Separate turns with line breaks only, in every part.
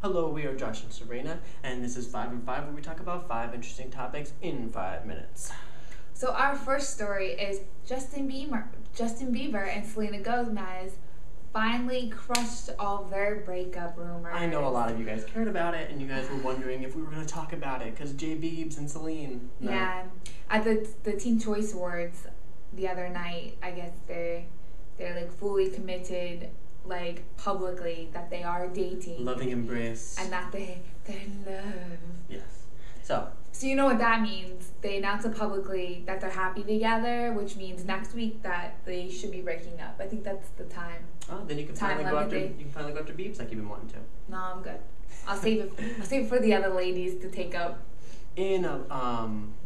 Hello, we are Josh and Serena, and this is 5 and 5, where we talk about 5 interesting topics in 5 minutes.
So our first story is Justin Bieber and Selena Gomez finally crushed all their breakup rumors.
I know a lot of you guys cared about it, and you guys were wondering if we were going to talk about it, because J. Biebs and Celine. No.
Yeah, at the Teen Choice Awards the other night, I guess they're like fully committed, like publicly, that they are dating.
Loving embrace.
And that they're in love.
Yes. So
you know what that means. They announced it publicly that they're happy together, which means next week that they should be breaking up. I think that's the time.
Oh, then you can finally go after Biebs like you've been wanting to.
No, I'm good. I'll save it for the other ladies to take up.
In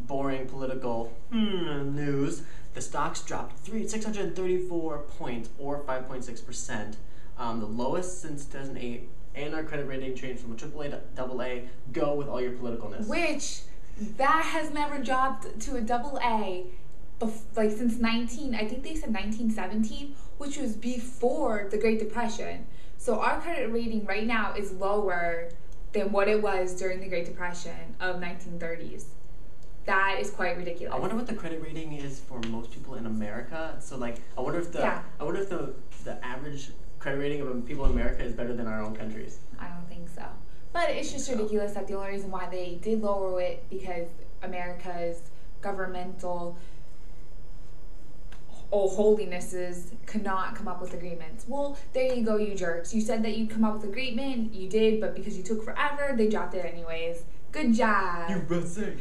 boring political news, the stocks dropped 634 points, or 5.6%, the lowest since 2008. And our credit rating changed from a AAA to AA. Go with all your politicalness.
Which, that has never dropped to a AA, like since I think they said 1917, which was before the Great Depression. So our credit rating right now is lower than what it was during the Great Depression of 1930s. That is quite ridiculous.
I wonder what the credit rating is for most people in America. So like, I wonder if the average credit rating of people in America is better than our own countries.
I don't think so. But it's just ridiculous that the only reason why they did lower it because America's governmental holinesses could not come up with agreements. Well, there you go, you jerks. You said that you'd come up with agreement, you did, but because you took forever, they dropped it anyways. Good job.
USA.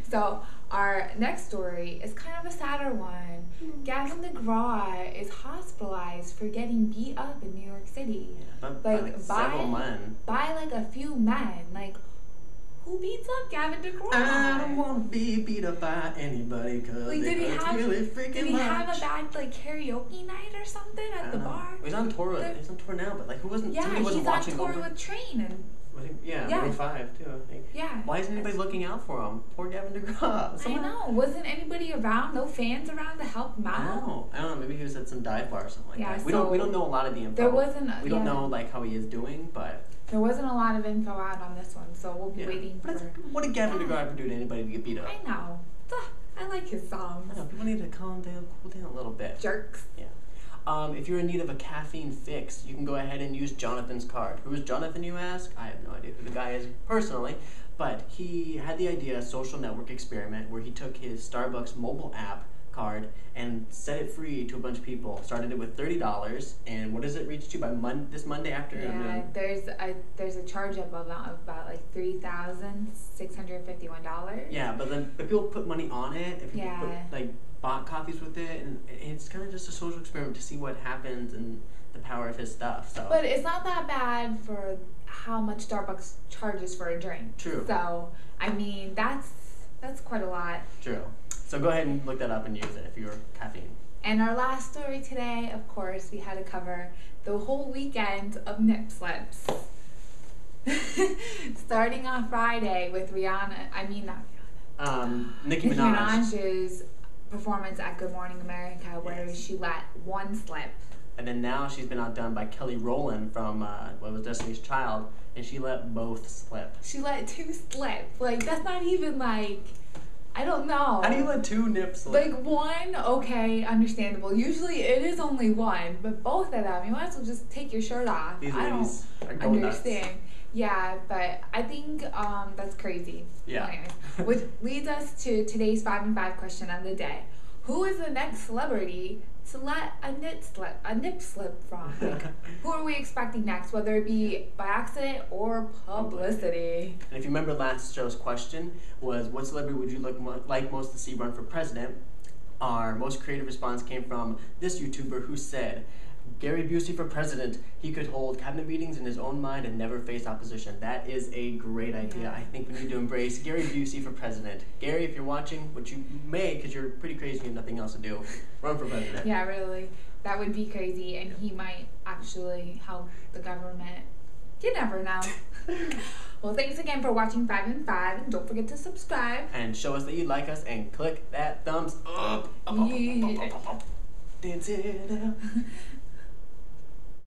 So our next story is kind of a sadder one. Gavin DeGraw is hospitalized for getting beat up in New York City.
Yeah, by several men.
By like a few men. Like, who beats up Gavin DeGraw?
I don't want to be beat up by anybody because
like,
really freaking much.
Did he have a bad like karaoke night or something at the bar?
He's on tour. He's on tour now, but like, who wasn't?
Yeah,
somebody wasn't watching
he's on tour
over?
with Train and.
Yeah, 5 too, I think.
Yeah.
Why isn't anybody looking out for him? Poor Gavin DeGraw.
I know. Wasn't anybody around? No fans around to help him out?
I don't know. Maybe he was at some dive bar or something like that.
So
we don't know a lot of the info.
There wasn't.
We don't know like how he is doing, but
there wasn't a lot of info out on this one, so we'll be waiting for.
What did Gavin DeGraw ever do to anybody to get beat up?
I know. I like his songs.
I know. People need to cool down a little bit.
Jerks.
Yeah. If you're in need of a caffeine fix, you can go ahead and use Jonathan's card. Who is Jonathan, you ask? I have no idea who the guy is personally, but he had the idea, a social network experiment, where he took his Starbucks mobile app card and set it free to a bunch of people. Started it with $30, and what does it reach to by this Monday afternoon?
Yeah, there's a charge up of about like $3,651.
Yeah, but then if people put money on it, if people bought coffees with it, and it's kind of just a social experiment to see what happens and the power of his stuff. So,
but it's not that bad for how much Starbucks charges for a drink.
True.
So I mean that's quite a lot.
True. So go ahead and look that up and use it if you're caffeine.
And our last story today, of course, we had to cover the whole weekend of nip slips. Starting on Friday with Nicki Minaj's performance at Good Morning America, where she let one slip.
And then now she's been outdone by Kelly Rowland from what was Destiny's Child, and she let both slip.
She let 2 slip. Like, that's not even like, I don't know.
How do you let 2 nips slip?
Like, one, okay, understandable. Usually it is only one, but both of them, you might as well just take your shirt off.
These ladies are
going
understand.
Nuts. Yeah, but I think that's crazy.
Yeah.
Anyways, which leads us to today's 5 and 5 question of the day. Who is the next celebrity to let a nip slip from? Like, who are we expecting next, whether it be by accident or publicity?
And if you remember last show's question was, what celebrity would you like most to see run for president? Our most creative response came from this YouTuber who said, Gary Busey for president. He could hold cabinet meetings in his own mind and never face opposition. That is a great idea. I think we need to embrace Gary Busey for president. Gary, if you're watching, which you may because you're pretty crazy and have nothing else to do, run for president.
Yeah, really. That would be crazy, and he might actually help the government. You never know. Well, thanks again for watching 5 and 5, and don't forget to subscribe.
And show us that you like us, and click that thumbs up.
Yeah.
Dance it up.